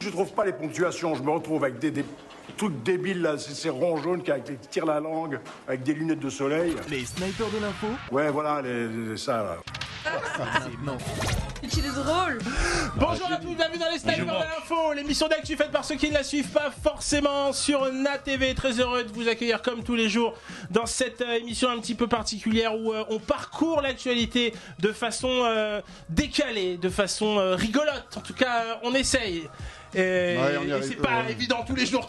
Je trouve pas les ponctuations, je me retrouve avec des trucs débiles là, ces ronds jaunes qui tirent la langue, avec des lunettes de soleil. Les snipers de l'info. Ouais, voilà, ça là. Non. Il est drôle. Bonjour à tous, bienvenue dans les Snipers de l'info, l'émission d'actu faite par ceux qui ne la suivent pas forcément sur NatTV. Très heureux de vous accueillir comme tous les jours dans cette émission un petit peu particulière où on parcourt l'actualité de façon décalée, de façon rigolote. En tout cas, on essaye. Et c'est pas évident tous les jours.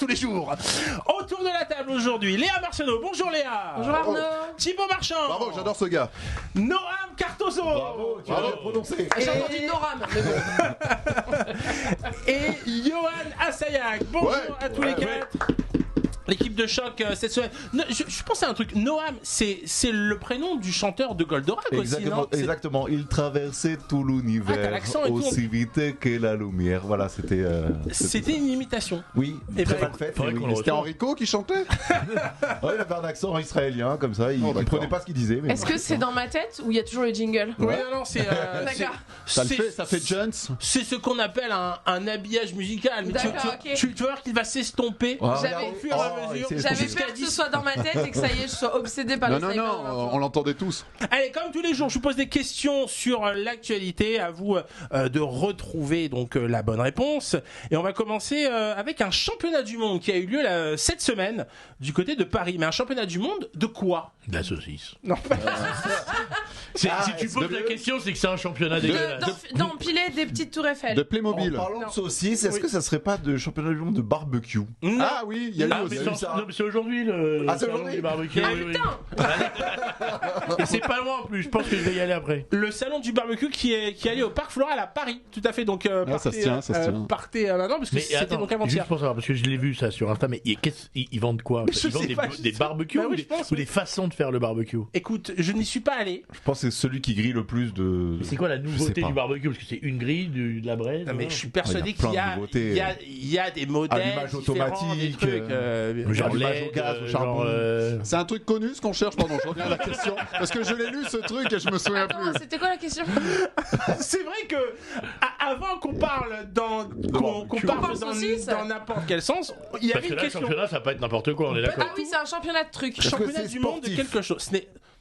Autour de la table aujourd'hui, Léa Marceneau. Bonjour Léa. Bonjour Arnaud. Thibaut Marchand. Bravo, j'adore ce gars. Noam Cartozo. Bravo, tu l'as prononcé. J'ai entendu Noram, mais bon. Et Johan Assayac. Bonjour à tous les quatre. L'équipe de choc cette semaine. Je pensais à un truc. Noam, c'est le prénom du chanteur de Goldorak aussi, non? Exactement. Il traversait tout l'univers aussi vite que la lumière. Voilà, c'était une imitation. Oui. Et très ben, mal fait. C'était Enrico qui chantait. Il avait un accent israélien comme ça. Il ne comprenait pas ce qu'il disait. Mais est-ce que c'est dans ma tête ou il y a toujours le jingle? Oui, non, c'est. D'accord. Ça fait Jones. C'est ce qu'on appelle un habillage musical. Mais tu vas voir qu'il va s'estomper. J'avais peur que ce soit dans ma tête et que ça y est, je sois obsédée par les snipers. Non, on l'entendait tous. Allez, comme tous les jours, je vous pose des questions sur l'actualité. À vous de retrouver donc la bonne réponse. Et on va commencer avec un championnat du monde qui a eu lieu cette semaine du côté de Paris. Mais un championnat du monde de quoi? De la saucisse. Non, pas de la Si tu poses la question, c'est que c'est un championnat dégueulasse. D'empiler des petites tours Eiffel. De Playmobil. En parlant de saucisses, est-ce que ça serait pas de championnat du monde de barbecue? Ah oui, il y a eu aussi. Non, mais c'est aujourd'hui le salon du barbecue. Et c'est pas loin en plus, je pense que je vais y aller après. Le salon du barbecue qui est allé au Parc Floral à Paris. Tout à fait, donc ça se tient. partez maintenant parce que c'était donc avant-hier. Juste pour savoir, parce que je l'ai vu ça sur Insta, mais ils vendent quoi? Ils vendent des barbecues ou des façons de faire le barbecue? Écoute, je n'y suis pas allé. Je pense que c'est celui qui grille le plus de. C'est quoi la nouveauté du barbecue? Parce que c'est une grille, de la braise. Non, mais je suis persuadé qu'il y a des modèles allumage automatique, genre allumage au gaz, au charbon. C'est un truc connu ce qu'on cherche. Pardon, je reviens à la question parce que je l'ai lu ce truc et je me souviens plus. C'était quoi la question? C'est vrai que avant qu'on parle dans n'importe quel sens, il y avait une question. Le championnat, ça va pas être n'importe quoi, on est d'accord. Ah oui, c'est un championnat de trucs. Championnat du monde de quelque chose.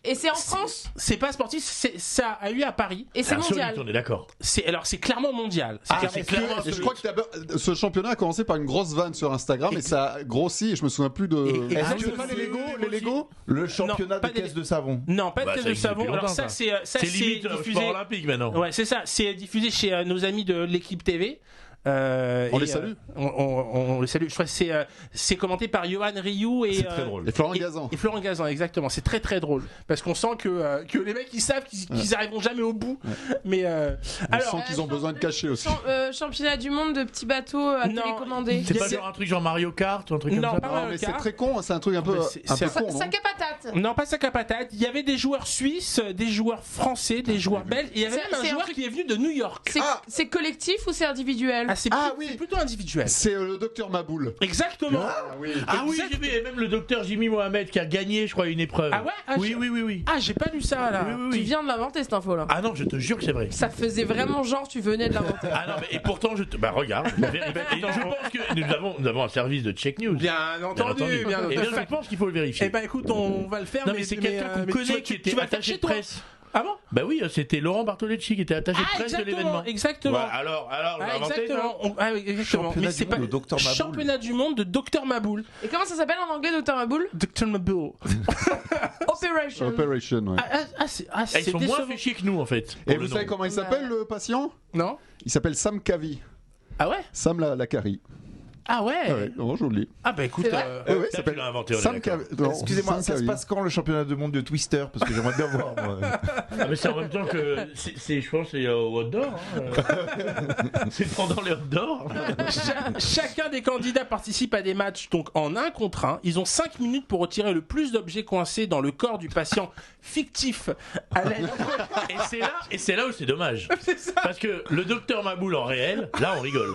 Et c'est en France? C'est pas sportif, ça a eu à Paris. Et c'est mondial. On est d'accord. C'est clairement mondial. Et je crois que ce championnat a commencé par une grosse vanne sur Instagram et ça a grossi et je me souviens plus de. Est-ce que les Lego? Le championnat de caisse de savon? Non, pas de caisse de savon. Alors ça c'est limite sport olympique maintenant. Ouais, c'est ça. C'est diffusé chez nos amis de l'équipe TV. On les salue. On les salue. Je crois que c'est commenté par Johan Rioux et très drôle. Et Florent Gazan. Et Florent Gazan, exactement. C'est très très drôle parce qu'on sent que les mecs ils savent qu'ils arriveront jamais au bout. Mais on sent qu'ils ont besoin de cacher aussi. Championnat du monde de petits bateaux à télécommander. C'est pas genre un truc genre Mario Kart ou un truc comme ça? Non, mais c'est très con. C'est un truc un peu con. Sac à patate. Non, pas sac à patate. Il y avait des joueurs suisses, des joueurs français, des joueurs belges. Et il y avait même un joueur qui est venu de New York. C'est collectif ou c'est individuel? C'est plutôt individuel. C'est le docteur Maboul. Exactement. Ah oui, j'ai vu même le docteur Jimmy Mohamed qui a gagné, je crois, une épreuve. Ah ouais? Oui. Ah, j'ai pas lu ça là. Tu viens de l'inventer cette info là. Ah non, je te jure que c'est vrai. Ça faisait vraiment genre tu venais de l'inventer. Ah non, mais et pourtant regarde. Et je pense que nous avons un service de check news. Bien entendu. Et bien, je pense qu'il faut le vérifier. Eh ben écoute, on va le faire. Non mais c'est quelqu'un qu'on connaît qui était attaché de presse. Ah bon? Bah oui, c'était Laurent Bartolacci qui était attaché de presse de l'événement. Exactement. Ouais, alors, exactement. Mais c'est pas championnat du monde de Dr Maboul. Et comment ça s'appelle en anglais, Dr Maboul? Dr Maboul. Operation, ouais. Ils sont moins fait chier que nous en fait. Et vous savez comment il s'appelle le patient? Non. Il s'appelle Sam Kavi. Ah ouais? Sam la Carie. Ah ouais. Non, je vous le dis. Ah bah écoute, oui, ça s'appelle inventé. Excusez-moi, ça se passe quand le championnat du monde de Twister? Parce que j'aimerais bien voir. Moi. Ah mais c'est en même temps que je pense c'est au Hot d'Or. C'est pendant les Hot d'Or. Chacun des candidats participe à des matchs donc en 1 contre 1. Ils ont 5 minutes pour retirer le plus d'objets coincés dans le corps du patient fictif à l'aide. Et c'est là où c'est dommage. Parce que le docteur Maboul en réel, là on rigole.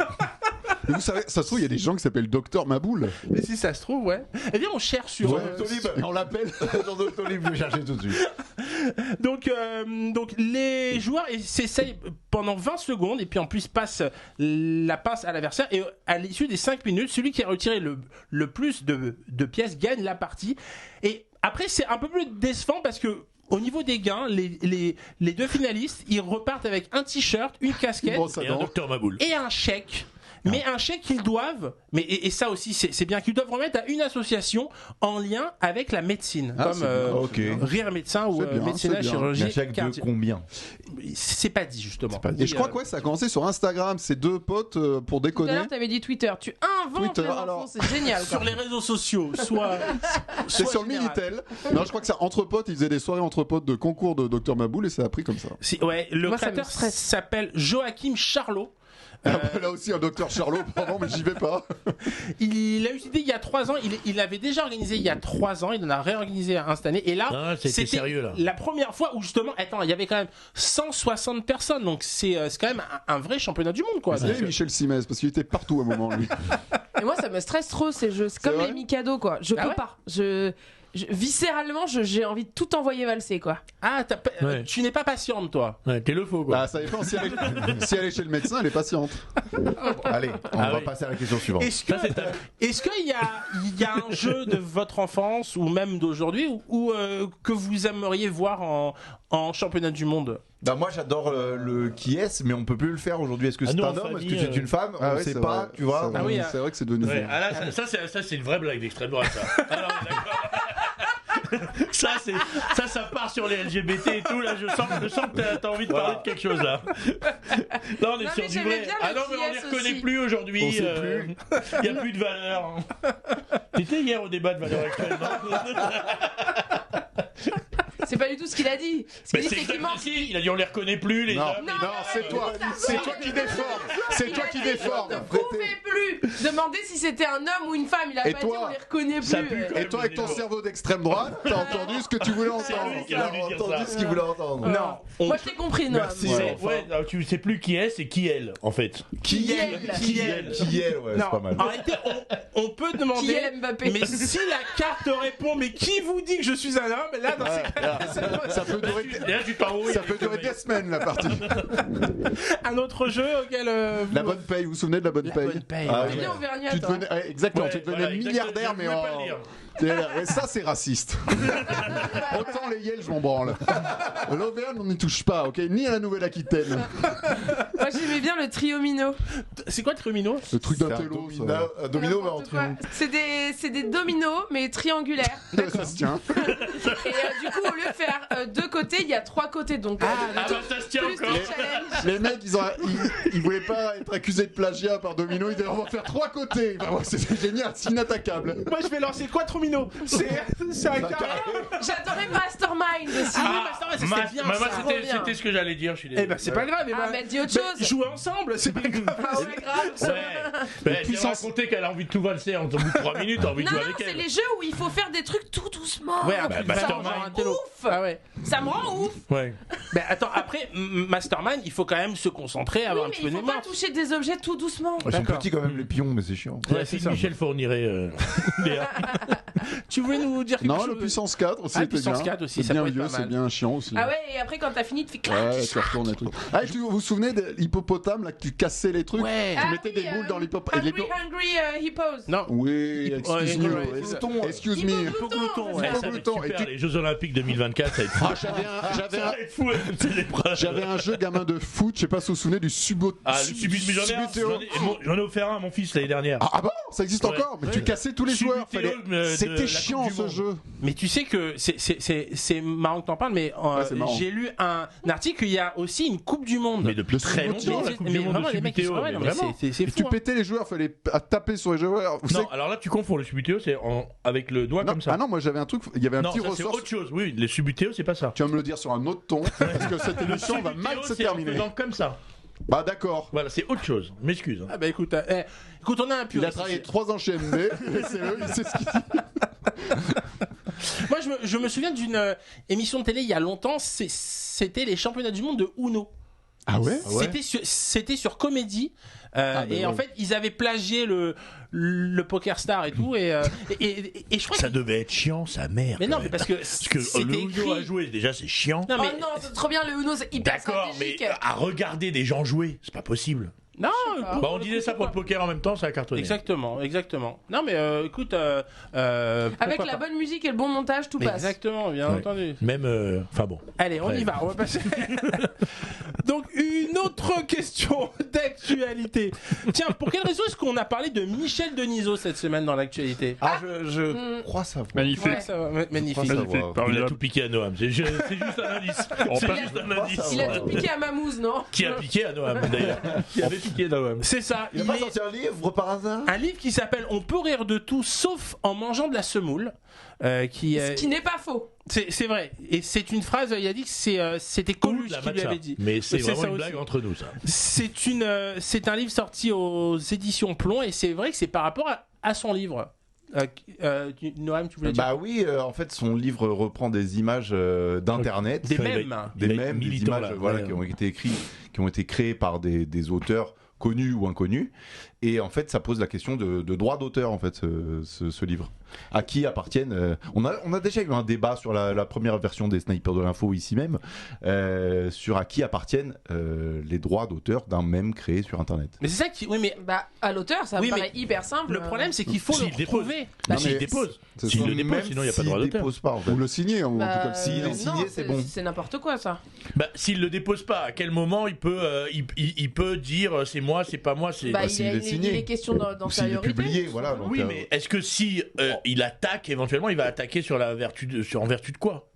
Mais vous savez, ça se trouve, il y a des gens qui s'appellent Docteur Maboul. Mais si ça se trouve, ouais. Eh bien, on cherche sur. On l'appelle dans Doctolib, vous cherchez tout de suite. Donc les joueurs s'essayent pendant 20 secondes et puis en plus passent la pince à l'adversaire et à l'issue des 5 minutes, celui qui a retiré le plus de pièces gagne la partie. Et après c'est un peu plus décevant parce que au niveau des gains, les deux finalistes, ils repartent avec un t-shirt, une casquette et un Dr Maboul et un chèque. Mais un chèque qu'ils doivent, et ça aussi c'est bien, qu'ils doivent remettre à une association en lien avec la médecine, comme Rire Médecin ou Médecine Chirurgie. Un chèque de combien? C'est pas dit justement. Et je crois que ça a commencé sur Instagram, ces deux potes pour déconner. Tout à l'heure, t'avais dit Twitter. Tu inventes les infos, c'est génial. Sur les réseaux sociaux, c'est sur le Minitel. Non, je crois que c'est entre potes, ils faisaient des soirées entre potes de concours de Dr Maboul et ça a pris comme ça. Le créateur s'appelle Joachim Charlot. Là aussi un docteur Charlot, pardon, mais j'y vais pas. Il a eu cette idée il y a 3 ans. Il avait déjà organisé il y a 3 ans. Il en a réorganisé un cette année. Et là, c'était sérieux là. La première fois où justement, il y avait quand même 160 personnes. Donc c'est quand même un vrai championnat du monde, quoi. C'est Michel Simès parce qu'il était partout à un moment, lui. Et moi, ça me stresse trop ces jeux. C'est comme les Mikado, quoi. Je peux pas. Viscéralement, j'ai envie de tout envoyer valser, quoi. Ah, tu n'es pas patiente, toi. Ouais, t'es le faux, quoi. Bah, ça dépend. Si elle est chez le médecin, elle est patiente. Allez, on va passer à la question suivante. Est-ce qu'il y a un jeu de votre enfance ou même d'aujourd'hui que vous aimeriez voir en championnat du monde? Bah moi j'adore le qui est, mais on peut plus le faire aujourd'hui. Est-ce que c'est un homme? Est-ce que c'est une femme? On ne sait pas, vrai. tu vois. C'est vrai que c'est devenu. Ouais. Ah là, ça c'est une vraie blague d'extrême droite, ça. Alors, d'accord. ça part sur les LGBT et tout. Là, je sens que t'as envie de parler de quelque chose là. Là, on est sur du vrai. Ah non, mais on les reconnaît aussi. plus aujourd'hui. On sait plus. Il n'y a plus de valeur. T'étais hier au débat de valeur actuelle, non? C'est pas du tout ce qu'il a dit. Ce qu'il dit, c'est qu'il manque. Il a dit on les reconnaît plus, les Non, hommes. non, c'est toi. C'est toi qui déforme. C'est toi qui déforme. Ne pouvez plus demander si c'était un homme ou une femme. Il a Et pas toi, dit on les reconnaît ça plus. pue, Et toi, avec ton cerveau d'extrême droite, t'as entendu ce que tu voulais entendre. lui qui a voulu dire ça. Ce qu'il voulait entendre. Non. Moi, je t'ai compris, non. Ouais, tu sais plus qui est, c'est qui elle, en fait. Qui est Ouais, c'est pas mal. En réalité, on peut demander. Qui est Mbappé? Mais si la carte répond, mais qui vous dit que je suis un homme? Là, dans ces cas-là, Ça peut durer. Là, tu t'enrouilles. Ça peut durer des semaines la partie. un autre jeu auquel. La bonne paye, vous vous souvenez de la bonne paye? Bonne paye. Ah, Tu ouais. dis Auvergnat, Tu toi. devenais, exactement, Ouais, tu devenais voilà, milliardaire, mais exactement, je voulais pas le dire. Et ça, c'est raciste. Autant les Yels, je m'en branle. L'Auvergne, on n'y touche pas, ok? Ni à la Nouvelle-Aquitaine. Moi, j'aimais bien le trio Mino. C'est quoi Trimino? Le truc d'un télo, Un domino, mais en N'importe quoi. triangle. C'est des dominos, mais triangulaires. ça se tient. Et du coup, au lieu de faire 2 côtés, il y a 3 côtés. Donc, Ah bah ça se tient plus encore. de challenge. Les mecs, ils voulaient pas être accusés de plagiat par Domino, ils disaient on va faire 3 côtés. Bah, ouais, c'est génial, c'est inattaquable. Moi, je vais lancer Quattromino. C'est un carré. J'adorais Mastermind aussi. C'était bien, ça. C'était ce que j'allais dire, je suis désolé. Eh ben, c'est pas grave. Ah, mais dis autre chose. Jouer ensemble, c'est pas grave. Ah ouais, grave. Ouais. Tu as raconté qu'elle a envie de tout valser en bout de 3 minutes, t'as envie de Non, jouer non, avec c'est elle. les jeux où il faut faire des trucs tout doucement. Ouais, Ça bah, me Mastermind. rend un télo. Ouf. Ah ouais. Ça me rend ouf. Ouais. Ben attends, après Mastermind, il faut quand même se concentrer, Oui, avoir un mais petit peu il de faut pas mémoire. toucher des objets tout doucement. Ils sont D'accord. petits quand même les pions, mais c'est chiant. Ouais, si Michel fournirait. Tu voulais nous dire quelque Non, chose? le puissance 4 aussi Ah, était puissance bien. 4 aussi, C'est ça bien peut être vieux, pas c'est mal. bien chiant aussi. Ah ouais, et après quand t'as fini, tu fais clac. Ouais, tu retournes les trucs. Ah, vous vous souvenez de l'hippopotame là que tu cassais les trucs? Ouais. Tu Ah mettais oui, des boules dans l'hippopotame. Hungry Hippos. Non. Oui, excuse me. Hippoglouton. Excuse me. Hippoglouton. Ouais, ça va être Hippoglouton. super, Et tu- les Jeux Olympiques 2024, ça va être fou. Ah, Ça va être fou avec toutes ces épreuves. j'avais un jeu gamin de foot, je sais pas si vous vous souvenez du Ah, le subit de millionnaire, j'en ai offert un à mon fils l'année dernière. Ah bon? Ça existe Ouais. encore? Mais tu Ouais. cassais tous les joueurs. Subutéo, de C'était la chiant Coupe du ce Monde. jeu. Mais tu sais que c'est marrant que t'en parles, mais c'est marrant. j'ai lu un article, il y a aussi une Coupe du Monde. Mais depuis très longtemps, la Coupe du Monde vraiment, de les mecs, ils Subutéo. sont ouais, non, mais Vraiment. c'est Et fou. tu hein. pétais les joueurs, fallait taper sur les joueurs. Vous savez Non, alors là, tu confonds le Subutéo, c'est avec le doigt Non, comme ça. ah non, moi j'avais un truc, il y avait un Non, petit ça c'est ressort. autre chose. Oui, les Subutéo, c'est pas ça. Tu vas me le dire sur un autre ton, parce que cette émission va mal Subutéo, se c'est en terminer. faisant comme ça. Bah d'accord. Voilà, c'est autre chose. M'excuse. Ah bah écoute, écoute, on a un Il puriste. a travaillé 3 ans chez MB, laissez-le, il sait ce qu'il dit. Moi, je me souviens d'une émission de télé il y a longtemps, c'était les championnats du monde de Uno. Ah ouais. C'était sur Comédie. Et en fait, ils avaient plagié le Poker Star et tout. Et je crois ça devait être chiant, sa mère. Mais non, mais parce que le Uno à jouer, déjà, c'est chiant. Non, mais... Oh non, c'est trop bien, le Uno, c'est hyper stratégique. D'accord, mais à regarder des gens jouer, c'est pas possible. Non, on disait ça pour le poker en même temps, ça a cartonné. Exactement. Non, mais écoute. Avec la bonne musique et le bon montage, tout passe. Exactement, bien entendu. Même. Enfin bon. Allez, on y va, on va passer. Donc, une autre question d'actualité. Tiens, pour quelle raison est-ce qu'on a parlé de Michel Denisot cette semaine dans l'actualité? Je crois savoir. Magnifique. Ouais, magnifique. Il a tout piqué à Noam. C'est juste un indice. Il a tout piqué à Mamouze, non? Qui a piqué à Noam d'ailleurs. Qui avait piqué Noam. C'est ça. Il a pas sorti un livre par hasard? Un livre qui s'appelle On peut rire de tout sauf en mangeant de la semoule. Ce qui n'est pas faux. C'est vrai. Et c'est une phrase, il a dit que c'était Coluche qui lui avait dit. Mais c'est vraiment une aussi. blague entre nous, ça. C'est un livre sorti aux éditions Plomb et c'est vrai que c'est par rapport à son livre. Noam, tu voulais dire? Bah oui, en fait, son livre reprend des images d'internet, des mèmes, des images, voilà, qui ont été créées par des auteurs connus ou inconnus, et en fait ça pose la question de droit d'auteur, en fait, ce livre, à qui appartiennent on a déjà eu un débat sur la première version des Snipers de l'info ici même, sur à qui appartiennent les droits d'auteur d'un mème créé sur internet. Mais c'est ça qui... Oui, mais... à l'auteur, ça me paraît hyper simple. Le problème, c'est qu'il faut le retrouver. S'il dépose, sinon il n'y a pas de droit d'auteur. Dépose pas, en fait. Ou le signer, en tout cas. S'il est signé, c'est bon. C'est n'importe quoi, ça. S'il le dépose pas, à quel moment il peut dire c'est moi, c'est pas moi, c'est... Il est question d'antériorité. S'il est publié, voilà. Donc, oui, mais est-ce que si il attaque, éventuellement, il va attaquer en vertu de quoi?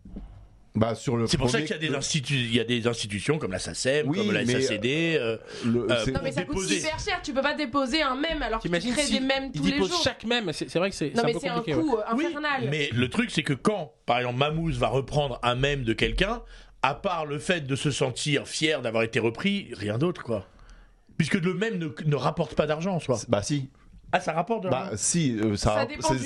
C'est pour ça qu'il y a des institutions comme la SACEM, comme la SACD. Non, mais ça coûte hyper cher. Tu peux pas déposer un mème alors que tu crées des mèmes tous les jours. Chaque mème, c'est vrai que c'est un peu compliqué. Non, mais c'est un coût infernal. Oui, mais le truc, c'est que quand, par exemple, Mamouze va reprendre un mème de quelqu'un, à part le fait de se sentir fier d'avoir été repris, rien d'autre, quoi. Puisque le mème ne rapporte pas d'argent en soi. Bah si. Ah, ça rapporte de l'argent. Bah si,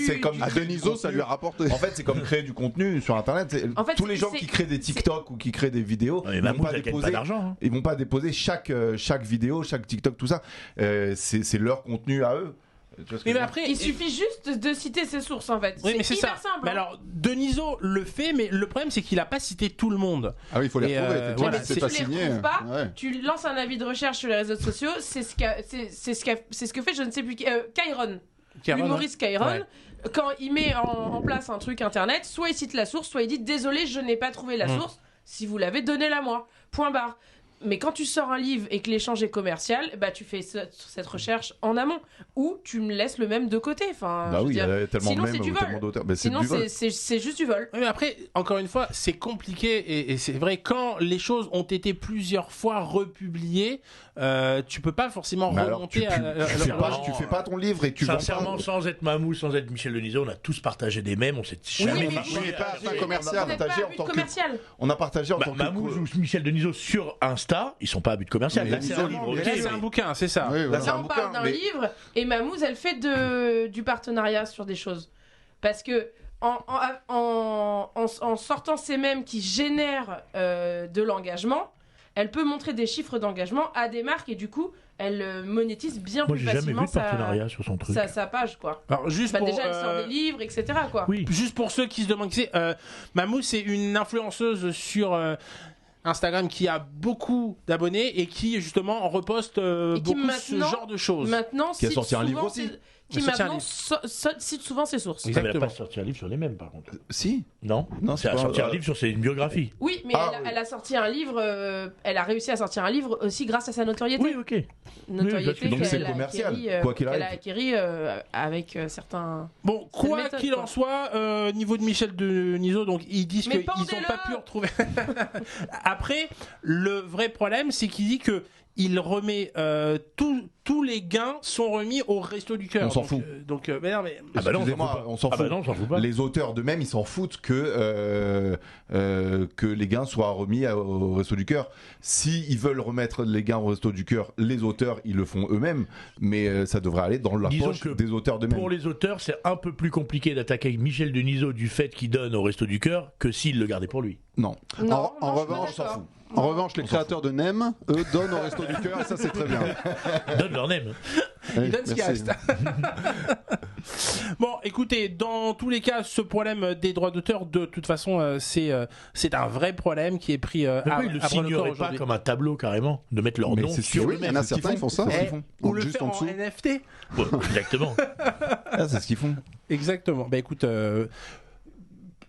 c'est comme à Denisot, ça lui a rapporté. En fait, c'est comme créer du contenu sur internet. Tous les gens qui créent des TikTok ou qui créent des vidéos, ils vont pas déposer chaque vidéo, chaque TikTok, tout ça. C'est leur contenu à eux. Mais après, il suffit juste de citer ses sources, en fait. Oui, mais c'est hyper ça. simple. Mais alors, Denisot le fait, mais le problème, c'est qu'il a pas cité tout le monde. Ah oui, il faut les retrouver. Voilà, c'est pas signé. Tu lances un avis de recherche sur les réseaux sociaux. C'est ce que fait, je ne sais plus qui, Kairon. L'humoriste Kairon. Ouais. Quand il met en place un truc internet, soit il cite la source, soit il dit désolé, je n'ai pas trouvé la source. Si vous l'avez, donnez-la moi. Point barre. Mais quand tu sors un livre et que l'échange est commercial, tu fais cette recherche en amont, ou tu me laisses le même de côté. Enfin, il y a tellement sinon de c'est du vol. Sinon c'est juste du vol. Oui, mais après, encore une fois, c'est compliqué et c'est vrai, quand les choses ont été plusieurs fois republiées, tu peux pas forcément remonter tu fais pas ton livre et tu sincèrement, vends pas. sans être Mamouze, sans être Michel Denisot, on a tous partagé des mèmes, on s'est jamais commercial. On a partagé en tant que Mamouze ou Michel Denisot sur Insta, ils sont pas à but commercial. Là, c'est un livre. Là, c'est un bouquin, c'est ça. Oui, voilà. Là, on parle d'un livre et Mamouze, elle fait du partenariat sur des choses. Parce que en sortant ces mèmes qui génèrent de l'engagement, elle peut montrer des chiffres d'engagement à des marques et du coup, elle monétise bien plus facilement sur son truc. sa page, quoi. Alors, juste pour, déjà, elle sort des livres, etc., quoi. Oui. Juste pour ceux qui se demandent qui c'est, Mamouze, c'est une influenceuse sur Instagram qui a beaucoup d'abonnés et qui justement reposte beaucoup ce genre de choses. Maintenant, qui a sorti un livre aussi. Qui maintenant cite souvent ses sources. Exactement. Elle n'a pas sorti un livre sur les mêmes, par contre. Si. Non, c'est à sortir un livre sur une biographie. Oui, mais elle a sorti un livre. Elle a réussi à sortir un livre aussi grâce à sa notoriété. Oui, ok. Notoriété donc c'est commercial. Qu'elle a acquérie avec certains. Bon, quoi qu'il en soit, niveau de Michel Denisot, donc ils disent qu'ils n'ont pas pu retrouver. Après, le vrai problème, c'est qu'il dit que il remet tous les gains sont remis au Resto du Cœur. On s'en fout. Mais non, mais on s'en fout. Non, on s'en fout pas. Les auteurs d'eux-mêmes, ils s'en foutent que les gains soient remis au Resto du Cœur. Si ils veulent remettre les gains au Resto du Cœur, les auteurs, ils le font eux-mêmes, mais ça devrait aller dans la poche des auteurs d'eux-mêmes. Pour les auteurs, c'est un peu plus compliqué d'attaquer Michel Denisot du fait qu'il donne au Resto du Cœur que s'il le gardait pour lui. Non. En revanche, En revanche, les créateurs de Nem, eux, donnent au Resto du Cœur et ça, c'est très bien. Donne leur nem. Ils donnent ce qui reste. Bon, écoutez, dans tous les cas, ce problème des droits d'auteur, de toute façon, c'est un vrai problème qui est pris Pourquoi ils le signeraient pas comme un tableau carrément, de mettre leur nom sur oui, le il y en même. a certains, ils font ça. Ou le Juste faire en en dessous. NFT. Ouais, exactement. Ah, c'est ce qu'ils font. Exactement. Bah écoute,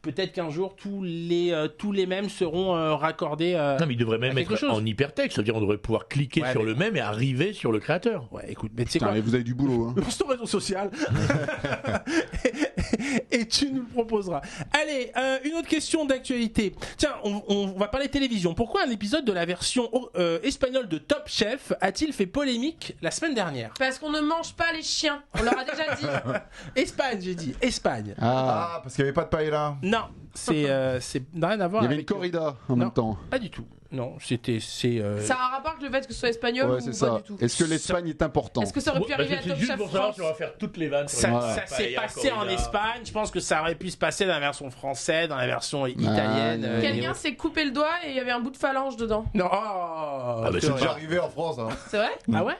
peut-être qu'un jour tous les mèmes seront raccordés. Non, mais il devrait même être en hypertexte, c'est-à-dire on devrait pouvoir cliquer sur le mème et arriver sur le créateur. Ouais, écoute, mais tu sais Putain, quoi, mais vous avez du boulot. Hein. lance ton réseau social et tu nous le proposeras. Allez, une autre question d'actualité. Tiens, on va parler télévision. Pourquoi un épisode de la version espagnole de Top Chef a-t-il fait polémique la semaine dernière? Parce qu'on ne mange pas les chiens. On leur a déjà dit. Espagne, j'ai dit. Espagne. Ah, parce qu'il n'y avait pas de paella. Non, c'est n'a rien à voir Il y avait avec une corrida en Non. même temps. Pas du tout. Non, c'est Ça a un rapport avec le fait que ce soit espagnol Ouais, ou c'est pas ça. du tout. Est-ce que l'Espagne est important? Est-ce que ça aurait pu arriver à C'est Top juste Chef pour savoir France si on va faire toutes les vannes. sur Ça, la ça s'est paella, passé en corrida. Espagne. Je pense que ça aurait pu se passer dans la version française, dans la version italienne. non. Quelqu'un s'est coupé le doigt et il y avait un bout de phalange dedans. Non, Ah, bah, C'est déjà arrivé en France. Hein. C'est vrai? ah ouais.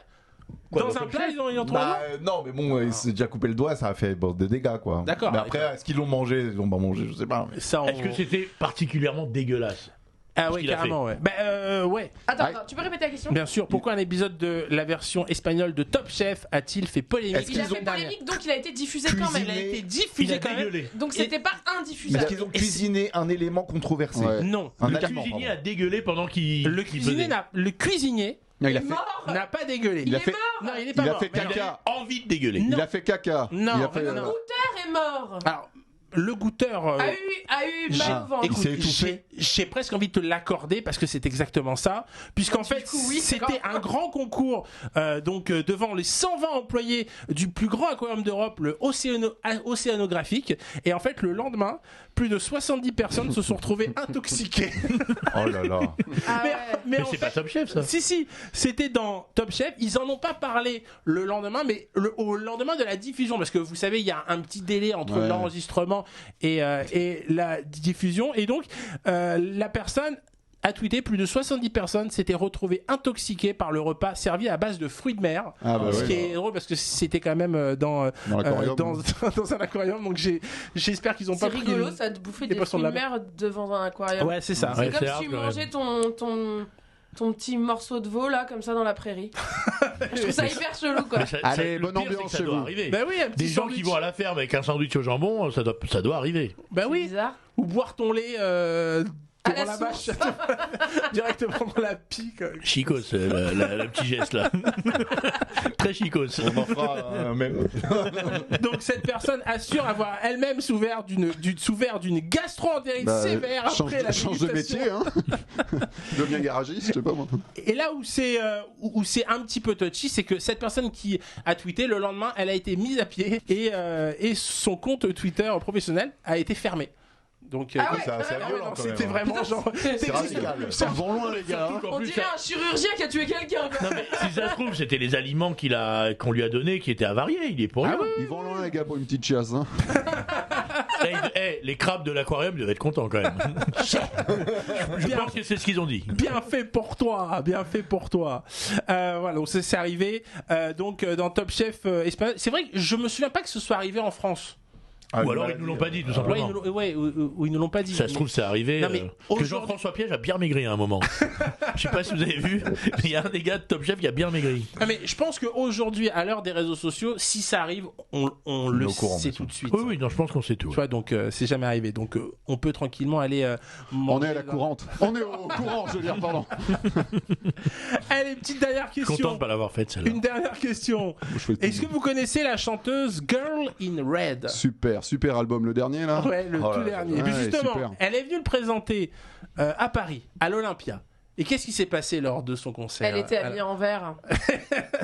Quoi, Dans dans un Top plat, Chef ils ont trouvé un Bah, non, mais bon, il s'est déjà coupé le doigt, ça a fait des dégâts, quoi. D'accord. Mais après, est-ce qu'ils l'ont mangé? Ils l'ont pas mangé, je sais pas. Mais... Ça, Est-ce que c'était particulièrement dégueulasse? Ah ouais, qu'il a carrément, ouais. Ouais. Attends, Ah. attends, tu peux répéter la question? Bien sûr. Pourquoi un épisode de la version espagnole de Top Chef a-t-il fait polémique Il a fait polémique, donc il a été diffusé quand même. Il a été Il diffusé a quand même. dégueulé. Donc c'était pas Est-ce indiffusable. qu'ils ont cuisiné un élément controversé? Ouais. Non. Un Le aliment, cuisinier pardon. a dégueulé pendant qu'il Le qu'il cuisinier faisait. Non, Il il a est fait, mort. n'a pas dégueulé. il a est fait, Non, il est pas il a mort. fait mais- caca. Envie de dégueuler. Il a fait caca. Non, il a fait, non. Le goûteur est mort. Alors, le goûteur. A eu mal au ventre. Écoute, s'est étouffé. j'ai presque envie de te l'accorder parce que c'est exactement ça, puisqu'en Du fait coup, oui, c'était d'accord. un grand concours devant les 120 employés du plus grand aquarium d'Europe, le océanographique, et en fait le lendemain, plus de 70 personnes se sont retrouvées intoxiquées. Oh là là. Ah ouais. Mais en c'est fait, pas Top Chef ça. si, c'était dans Top Chef. Ils en ont pas parlé le lendemain, mais au lendemain de la diffusion, parce que vous savez, il y a un petit délai entre Ouais. l'enregistrement et la diffusion, et donc la personne a tweeté, plus de 70 personnes s'étaient retrouvées intoxiquées par le repas servi à base de fruits de mer. Ah bah Ce oui. qui est drôle parce que c'était quand même dans l'aquarium. dans un aquarium, donc j'espère qu'ils ont C'est pas pris rigolo ça de bouffer des des poissons fruits de de la mer devant un aquarium. Ouais, c'est ça. C'est Ouais, comme c'est si hard, tu quand mangeais ton petit morceau de veau là comme ça dans la prairie. Je trouve ça hyper chelou quoi. Mais ça- Allez, le bonne pire, c'est ambiance que ça chez doit vous. arriver. Bah oui, un petit Des gens sandwich. qui vont à la ferme avec un sandwich au jambon, ça doit arriver. Bah C'est oui, bizarre. ou boire ton lait À devant la la vache source. directement dans la pique. Chicos, le petit geste là. Très chicos. On en fera un même. Donc cette personne assure avoir elle-même souffert d'une gastro-entérite Bah, sévère change, après la change de dégustation. métier, hein. Deviens garagiste, je sais pas moi. Et là où c'est un petit peu touchy, c'est que cette personne qui a tweeté, le lendemain, elle a été mise à pied et son compte Twitter professionnel a été fermé. Donc Ah ouais, C'est assez ah ouais, violent non, quand c'était même. vraiment genre. C'est radical. Ils vont loin, les gars. hein. On dirait un chirurgien qui a tué quelqu'un quoi. Non mais si ça se trouve, c'était les aliments qu'on lui a donnés qui étaient avariés. Il est pour rien. Ils vont loin, les gars, pour une petite chasse. Hein. Les crabes de l'aquarium doivent être contents quand même. Je pense que c'est ce qu'ils ont dit. Bien fait pour toi, bien fait pour toi. Voilà, donc c'est arrivé. Donc dans Top Chef espagnol, c'est vrai que je me souviens pas que ce soit arrivé en France. Ah, Ou une alors ils maladie, nous l'ont pas dit tout Ouais, simplement. ils nous l'ont pas dit. Ça se trouve, c'est arrivé. Non, mais que aujourd'hui- Jean-François Piège a bien maigri à un moment. Je sais pas si vous avez vu, mais il y a un des gars de Top Chef qui a bien maigri. Ah, mais je pense qu'aujourd'hui, à l'heure des réseaux sociaux, si ça arrive, on le est au courant, sait bien tout de suite. Oui, oui, non, je pense qu'on sait tout. Tu vois, donc c'est jamais arrivé. Donc on peut tranquillement aller On manger est à la dans- courante. On est au courant, je veux dire, pardon. Allez, petite dernière Je suis content de question. ne pas l'avoir faite celle-là. Une dernière question. Est-ce que vous connaissez la chanteuse Girl in Red? Super, super album, le dernier là. Ouais, le Oh tout là là. dernier. Mais Ouais, justement, super. elle est venue le présenter à Paris, à l'Olympia. Et qu'est-ce qui s'est passé lors de son concert? Elle était habillée en vert.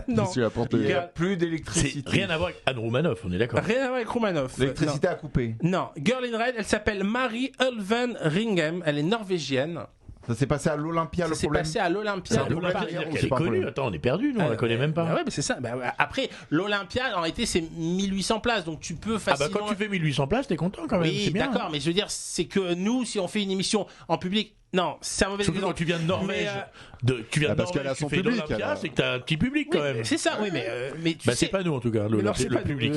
Non. Qu'est-ce qu'il apporte Il n'y a les- plus C'est d'électricité. rien à voir avec Anne Romanoff, on est d'accord. Rien à voir avec Roumanoff. L'électricité a coupé. Non, Girl in Red, elle s'appelle Marie Ulven Ringhem. Elle est norvégienne. Ça s'est passé à l'Olympia, Ça le s'est problème. passé à l'Olympia C'est de l'Olympia, Paris. c'est-à-dire on qu'elle sait est pas connue. problème. Attends, on est perdu, nous, on la connaît même pas. Bah ouais, mais c'est ça. Bah, après, l'Olympia, en réalité, c'est 1800 places, donc tu peux Ah bah facilement. quand tu fais 1800 places, t'es content quand même. Oui, c'est bien. d'accord, mais je veux dire, c'est que nous, si on fait une émission en public, Non, c'est un mauvais Surtout exemple. quand tu viens de Norvège, tu viens de parce qu'elle Norvège, a son tu fais public, l'Olympia, alors. c'est que t'as un petit public quand même. C'est ça, oui, mais tu sais. C'est pas nous en tout cas, le public.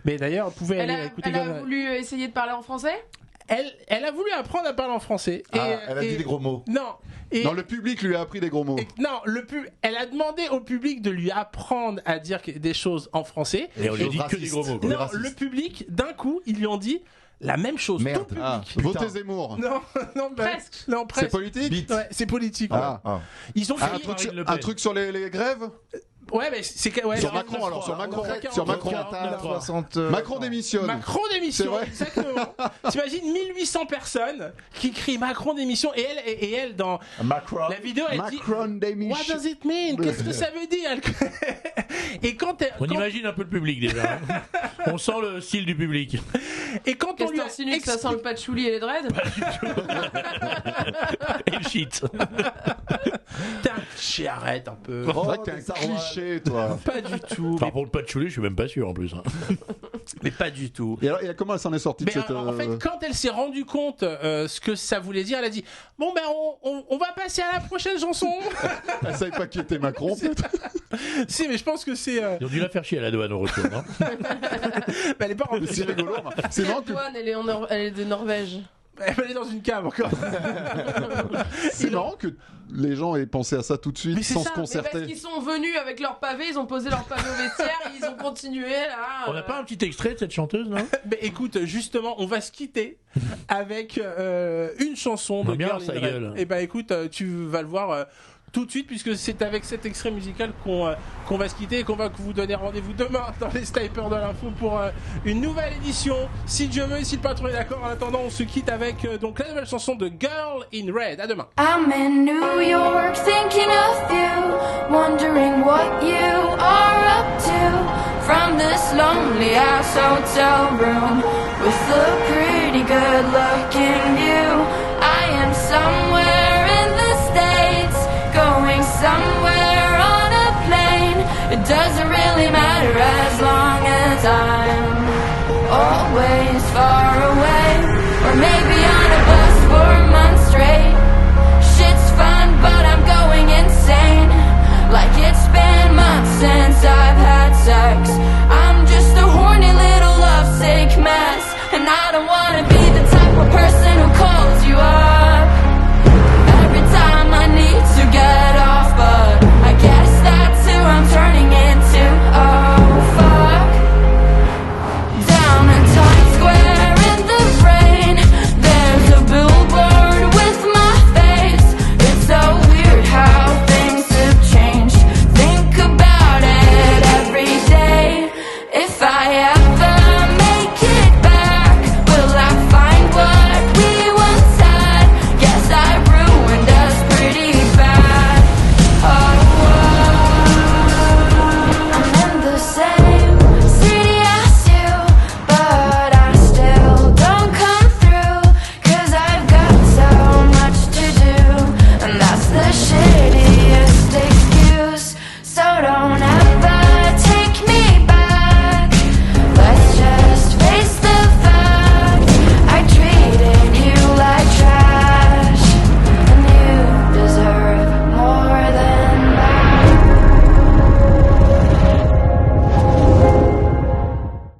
Mais d'ailleurs, vous pouvez aller écouter. Elle a voulu essayer de parler en français. Elle a voulu apprendre à parler en français. Elle a dit des gros mots. Non. Non, le public lui a appris des gros mots. Non, elle a demandé au public de lui apprendre à dire des choses en français. Et on lui dit que des gros mots. Non, le public, d'un coup, ils lui ont dit la même chose. Merde. Tout le public. Votez Zemmour. Non, Presque. Non, presque. C'est politique. Ouais, c'est politique. Ah. Ouais. Ils ont fait Un truc sur les grèves. Ouais, mais c'est Sur Macron alors, sur Macron. Sur Macron. 60. Macron démissionne. Macron démission, C'est vrai. exactement. T'imagines 1800 personnes qui crient Macron démission et elle dans la vidéo elle Macron dit démission. What does it mean? Qu'est-ce que ça veut dire? Et On imagine un peu le public déjà. On sent le style du public. Et quand on lui insinue que ça sent le patchouli et les dreads. Et le shit. Arrête un peu. C'est vrai que t'es un cliché, toi. Pas du tout. Par contre, pas de choulet, je suis même pas sûr en plus. Mais pas du tout. Et alors, comment elle s'en est sortie de cette. En fait, quand elle s'est rendue compte ce que ça voulait dire, elle a dit bon ben on va passer à la prochaine chanson. Elle savait pas qui était Macron, peut-être. Si, mais je pense que c'est. Ils ont dû la faire chier à la douane au retour, non? Elle est pas rentrée. C'est rigolo. C'est marrant que. Antoine, elle est de Norvège. Elle est dans une cave encore. C'est marrant que les gens aient pensé à ça tout de suite Mais c'est sans ça, se Mais parce concerter. qu'ils sont venus avec leur pavé, ils ont posé leur pavé au vestiaire, et ils ont continué là. On n'a pas un petit extrait de cette chanteuse, non? Mais écoute, justement, on va se quitter avec une chanson de bien Girl in sa Red. gueule. Et bah écoute, tu vas le voir tout de suite puisque c'est avec cet extrait musical qu'on va se quitter et qu'on va vous donner rendez-vous demain dans les Snipers de l'info pour une nouvelle édition. Si Dieu veut et si le patron est d'accord, en attendant, on se quitte avec donc la nouvelle chanson de Girl in Red. À demain. I'm in New York thinking of you, wondering what you are up to. From this lonely ass hotel room with a pretty good looking view. I am somewhere in the States, going somewhere on a plane. It doesn't really matter as long as I'm always far away. Or maybe on a bus for a month straight. Shit's fun, but I'm going insane. Like it's been months since I've had sex. I'm just a horny little lovesick mess, and I don't wanna be